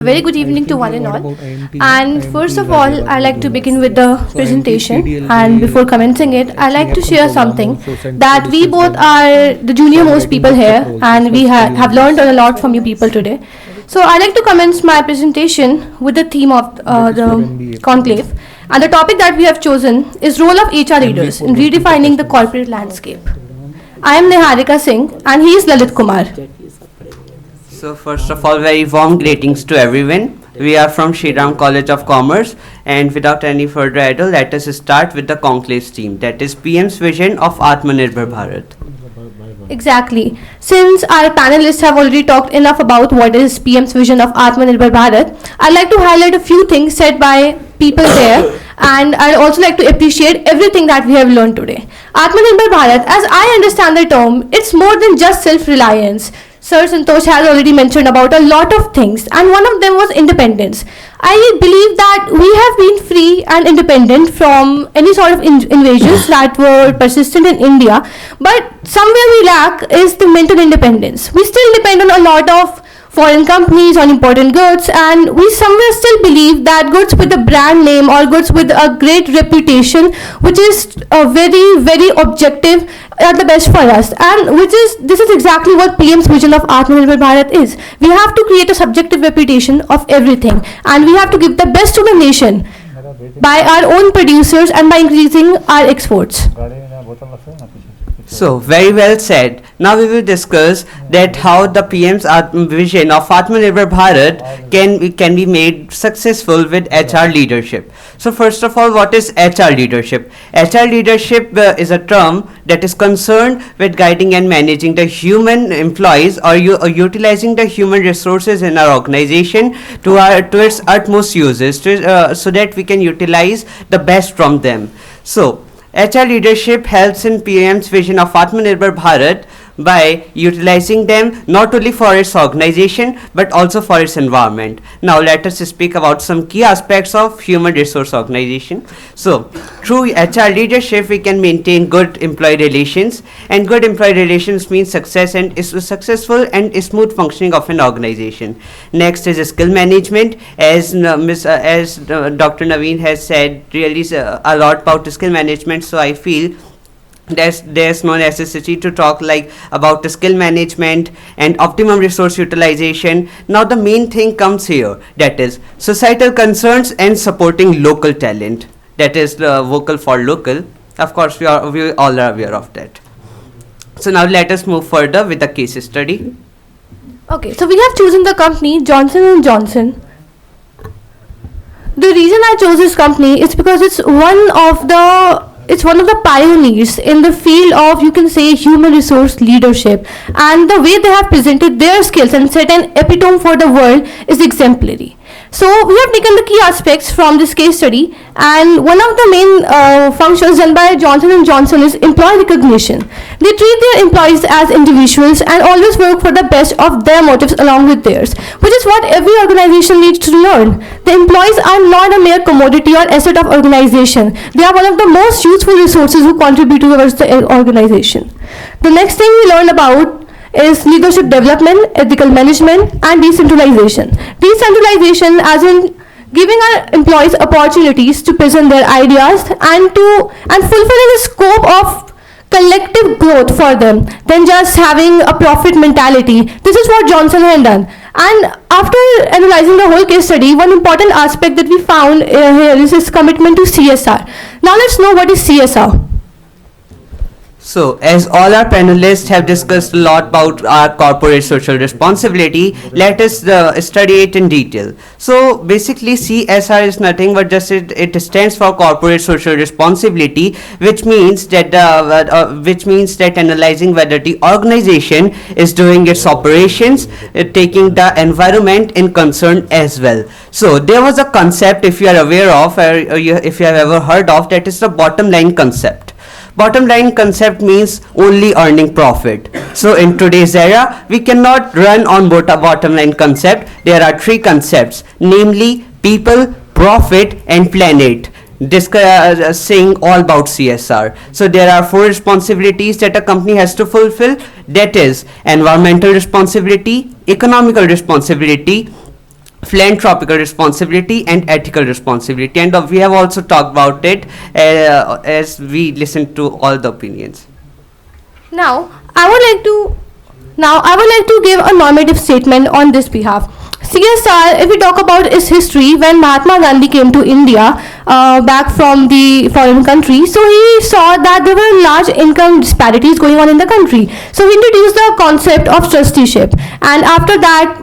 Very good evening to one and all. And first of all, I like to begin with the presentation. And before commencing it, I like to share something that we both are the junior most people here, and we have learned a lot from you people today. So I like to commence my presentation with the theme of the conclave. And the topic that we have chosen is role of HR leaders in redefining the corporate landscape. I am Niharika Singh, and he is Lalit Kumar. So first of all, very warm greetings to everyone. We are from Shriram College of Commerce, and without any further ado, let us start with the conclave theme, that is PM's vision of Atmanirbhar Bharat. Exactly. Since our panelists have already talked enough about what is PM's vision of Atmanirbhar Bharat, I'd like to highlight a few things said by people there, and I'd also like to appreciate everything that we have learned today. Atmanirbhar Bharat, as I understand the term, it's more than just self-reliance. Sir Santosh has already mentioned about a lot of things, and one of them was independence. I believe that we have been free and independent from any sort of invasions that were persistent in India, but somewhere we lack is the mental independence. We still depend on a lot of foreign companies on important goods, and we somewhere still believe that goods with a brand name or goods with a great reputation, which is very objective, are the best for us, and this is exactly what PM's vision of Atmanirbhar Bharat is. We have to create a subjective reputation of everything, and we have to give the best to the nation by our own producers and by increasing our exports. So very well said. Now we will discuss that how the PM's vision of Atmanirbhar Bharat can be made successful with HR leadership. So first of all, what is HR leadership? HR leadership is a term that is concerned with guiding and managing the human employees or utilizing the human resources in our organization to its utmost uses so that we can utilize the best from them. So HR leadership helps in PM's vision of Atmanirbhar Bharat by utilizing them not only for its organization but also for its environment. Now let us speak about some key aspects of human resource organization. So through HR leadership we can maintain good employee relations, and good employee relations means successful and smooth functioning of an organization. Next is skill management. As Dr. Naveen has said really a lot about skill management, so I feel there's no necessity to talk about the skill management and optimum resource utilization. Now the main thing comes here, that is societal concerns and supporting local talent, that is vocal for local. Of course we all are aware of that. So now let us move further with the case study. Okay, so we have chosen the company Johnson & Johnson. The reason I chose this company is because it's one of the pioneers in the field of, you can say, human resource leadership, and the way they have presented their skills and set an epitome for the world is exemplary. So we have taken the key aspects from this case study, and one of the main functions done by Johnson & Johnson is employee recognition. They treat their employees as individuals and always work for the best of their motives along with theirs, which is what every organization needs to learn. The employees are not a mere commodity or asset of organization. They are one of the most useful resources who contribute towards the organization. The next thing we learn about is leadership development, ethical management, and decentralization. Decentralization as in giving our employees opportunities to present their ideas and fulfilling the scope of collective growth for them than just having a profit mentality. This is what Johnson had done. And after analyzing the whole case study, one important aspect that we found here is his commitment to CSR. Now let's know what is CSR. So, as all our panelists have discussed a lot about our corporate social responsibility, let us study it in detail. So, basically CSR is nothing but just it stands for corporate social responsibility, which means that analyzing whether the organization is doing its operations, taking the environment in concern as well. So, there was a concept, if you are aware of, or if you have ever heard of, that is the bottom line concept. Bottom line concept means only earning profit. So in today's era, we cannot run on bottom line concept. There are three concepts, namely people, profit, and planet. Saying all about CSR. So there are four responsibilities that a company has to fulfill. That is environmental responsibility, economical responsibility, philanthropical responsibility and ethical responsibility, and we have also talked about it as we listened to all the opinions. Now, I would like to give a normative statement on this behalf. CSR, if we talk about its history, when Mahatma Gandhi came to India back from the foreign country, so he saw that there were large income disparities going on in the country. So he introduced the concept of trusteeship, and after that,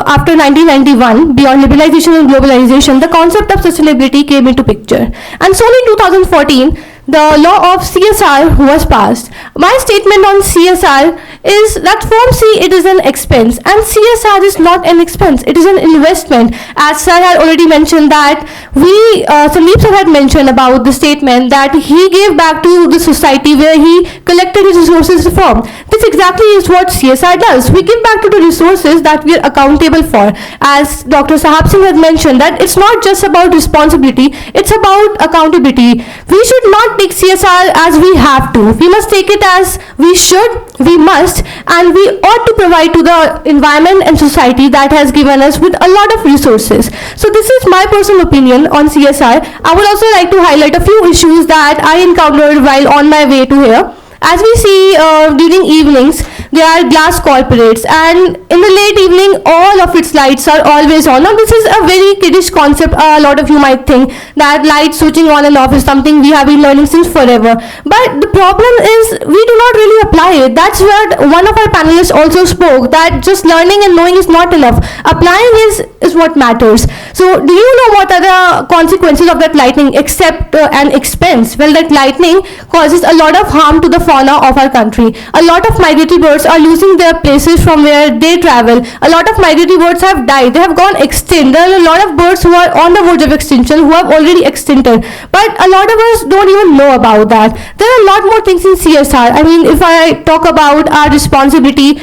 after 1991, beyond liberalization and globalization, the concept of sustainability came into picture. And so in 2014, the law of CSR was passed. My statement on CSR is that firms see it is an expense, and CSR is not an expense, it is an investment. As sir had already mentioned that Sandeep sir had mentioned about the statement that he gave back to the society where he collected his resources from. This exactly is what CSR does. We give back to the resources that we are accountable for. As Dr. Sahab Singh had mentioned, that it's not just about responsibility, it's about accountability. We should not take CSR as we have to. We must take it as we should, we must, and we ought to provide to the environment and society that has given us with a lot of resources. So this is my personal opinion on CSR. I would also like to highlight a few issues that I encountered while on my way to here. As we see during evenings, there are glass corporates, and in the late evening, all of its lights are always on. Now, this is a very kiddish concept. A lot of you might think that light switching on and off is something we have been learning since forever. But the problem is we do not really apply it. That's where one of our panelists also spoke, that just learning and knowing is not enough. Applying is what matters. So, do you know what are the consequences of that lightning except an expense? Well, that lightning causes a lot of harm to the fauna of our country. A lot of migratory birds are losing their places from where they travel. A lot of migratory birds have died. They have gone extinct. There are a lot of birds who are on the verge of extinction who have already extincted. But a lot of us don't even know about that. There are a lot more things in CSR. I mean, if I talk about our responsibility,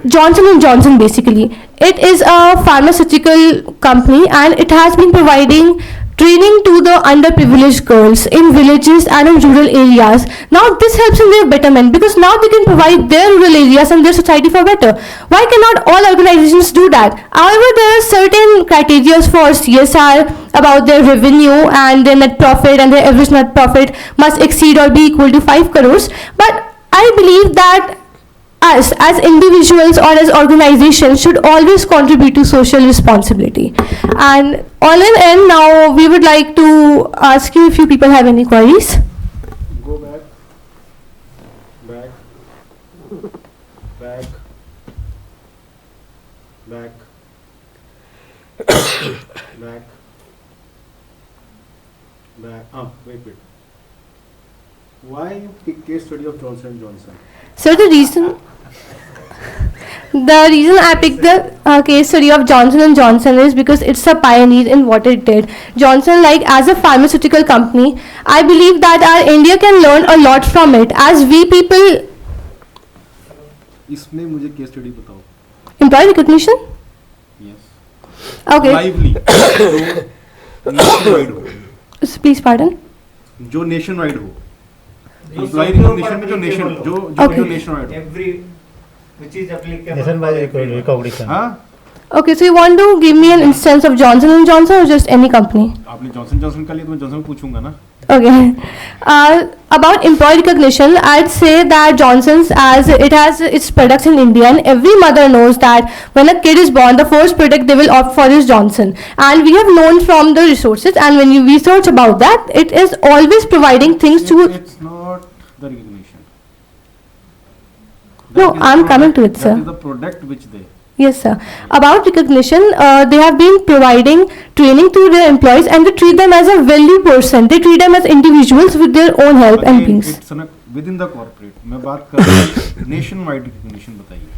Johnson & Johnson basically, it is a pharmaceutical company, and it has been providing training to the underprivileged girls in villages and in rural areas. Now this helps in their betterment, because now they can provide their rural areas and their society for better. Why cannot all organizations do that? However, there are certain criteria for CSR about their revenue, and their net profit and their average net profit must exceed or be equal to 5 crores. But I believe that us as individuals or as organizations should always contribute to social responsibility. And all in end, now we would like to ask you if you people have any queries. Go back, back, back, back, back, back. Wait. Why you pick case study of Johnson & Johnson? So the reason I picked the case study of Johnson & Johnson is because it's a pioneer in what it did. Johnson, like as a pharmaceutical company, I believe that our India can learn a lot from it. As we people, इसमें मुझे case study बताओ. employee recognition? Yes. Okay. Lively. जो nationwide हो. Please pardon. जो nationwide हो. Employee recognition में जो nationwide हो. Every which is applicable. Nationwide recognition. हाँ? Okay, so you want to give me an instance of Johnson & Johnson or just any company? आपने Johnson & Johnson का लिया तो मैं Johnson को पूछूंगा ना. Okay. About employee recognition, I'd say that Johnson's, as it has its products in India, and every mother knows that when a kid is born, the first product they will opt for is Johnson. And we have known from the resources, and when you research about that, it is always providing things to... It's not the recognition. No, That is I'm the coming to product- it, sir. That is the product which they... Yes, sir. About recognition, they have been providing training to their employees, and they treat them as a value person. They treat them as individuals with their own help and Again, things. it's within the corporate. मैं बात कर रहा हूँ nationwide recognition बताइए.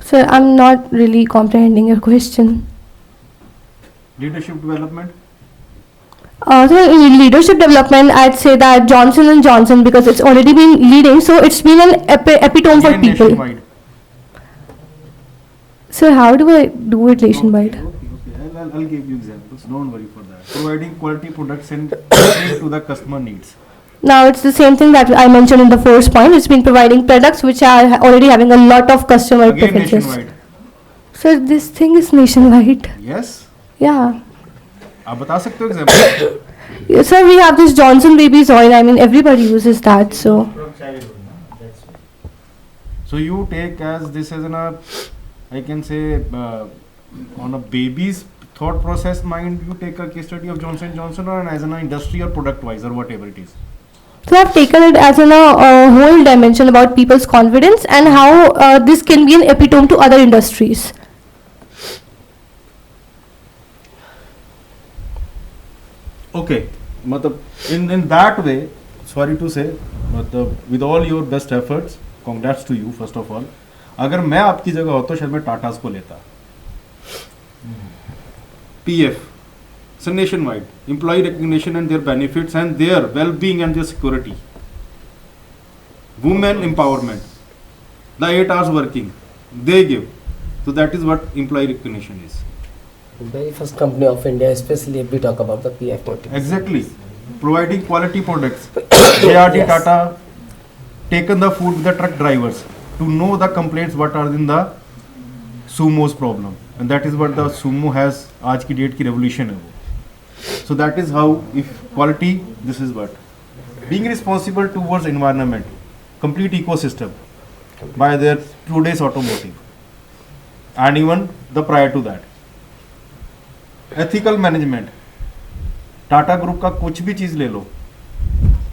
Sir, I'm not really comprehending your question. Leadership development. So in leadership development, I'd say that Johnson & Johnson, because it's already been leading, so it's been an epitome for Again, people. nationwide. So how do I do it nationwide? Okay. I'll give you examples. Don't worry for that. Providing quality products and catering to the customer needs. Now it's the same thing that I mentioned in the first point. It's been providing products which are already having a lot of customer Again, preferences. nationwide. So this thing is nationwide. Yes. Yeah. आप बता सकते हो example? Yes, sir, we have this Johnson baby's oil. I mean, everybody uses that. So From childhood, no? That's why. So you take as this as an I can say on a baby's thought process mind, you take a case study of Johnson Johnson, or as an industry or product wise or whatever it is. So I've taken it as in a whole dimension about people's confidence and how this can be an epitome to other industries. Okay, matlab in that way, sorry to say, matlab with all your best efforts, congrats to you first of all. अगर मैं आपकी जगह होता शायद मैं टाटास को लेता. PF, it's a nationwide employee recognition and their benefits and their well-being and their security. Women empowerment, the 8 hours working they give, so that is what employee recognition is. Very first company of India, especially if we talk about the PF motive. Exactly, providing quality products. JRD Yes. Tata taken the food with the truck drivers to know the complaints what are in the sumo's problem, and that is what the sumo has. आज की date की revolution है वो. So that is how, if quality, this is what being responsible towards environment, complete ecosystem by their today's automotive, and even the prior to that. Ethical management. Tata group का कुछ भी चीज ले लो,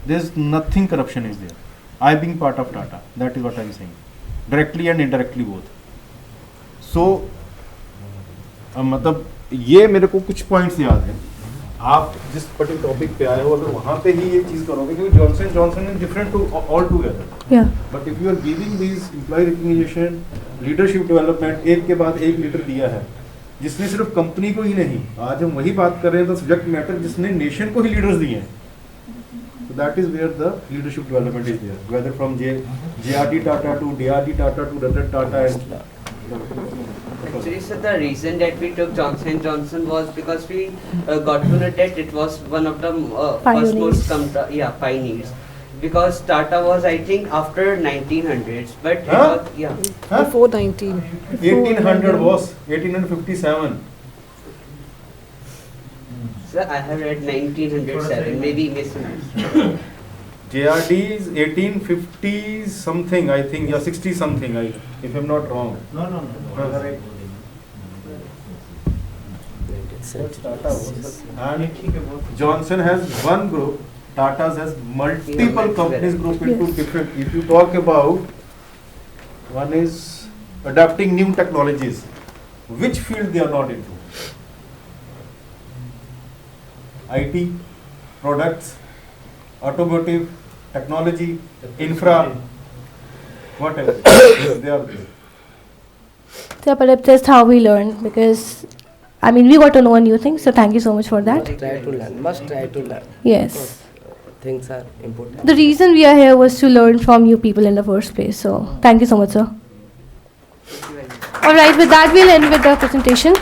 there is nothing corruption is there. I being part of Tata, that is what I am saying, directly and indirectly both. So मतलब ये मेरे को कुछ पॉइंट्स याद है. आप जिस पर्टिकुलर टॉपिक पे आए हो, अगर वहाँ पे ही ये चीज करोगे, क्योंकि Johnson Johnson is different to all together. Yeah. But if you are giving this employ recognition, leadership development, एक के बाद एक लीडर दिया है जिसने सिर्फ कंपनी को ही नहीं, आज हम वही बात कर रहे हैं, द सब्जेक्ट मैटर जिसने नेशन को ही लीडर्स दिए हैं. So that is where the leadership development is there, whether from JRD Tata to DRD Tata to Ratan Tata and Actually, sir, the reason that we took Johnson Johnson was because we got to know that it was one of the first most pioneers. Because Tata was, I think, after 1900s, but it Huh? was, yeah. Huh? Before 19. 1800 was 1857. Sir, I have read 1907, maybe misunderstood. JRD is 1850 something, I think, yeah, 60 something, if I'm not wrong. No. And Johnson has one group, Tata's has multiple companies group into Yes. different. If you talk about, one is adapting new technologies, which field they are not into? IT, products, automotive, technology, infra, whatever. They are there. Yeah, but it's just how we learn, because I mean we got to know a new thing. So thank you so much for that. Must try to learn. Must try to learn. Yes. Things are important. The reason we are here was to learn from you people in the first place. So thank you so much, sir. Thank you very much. All right, with that we'll end with the presentation.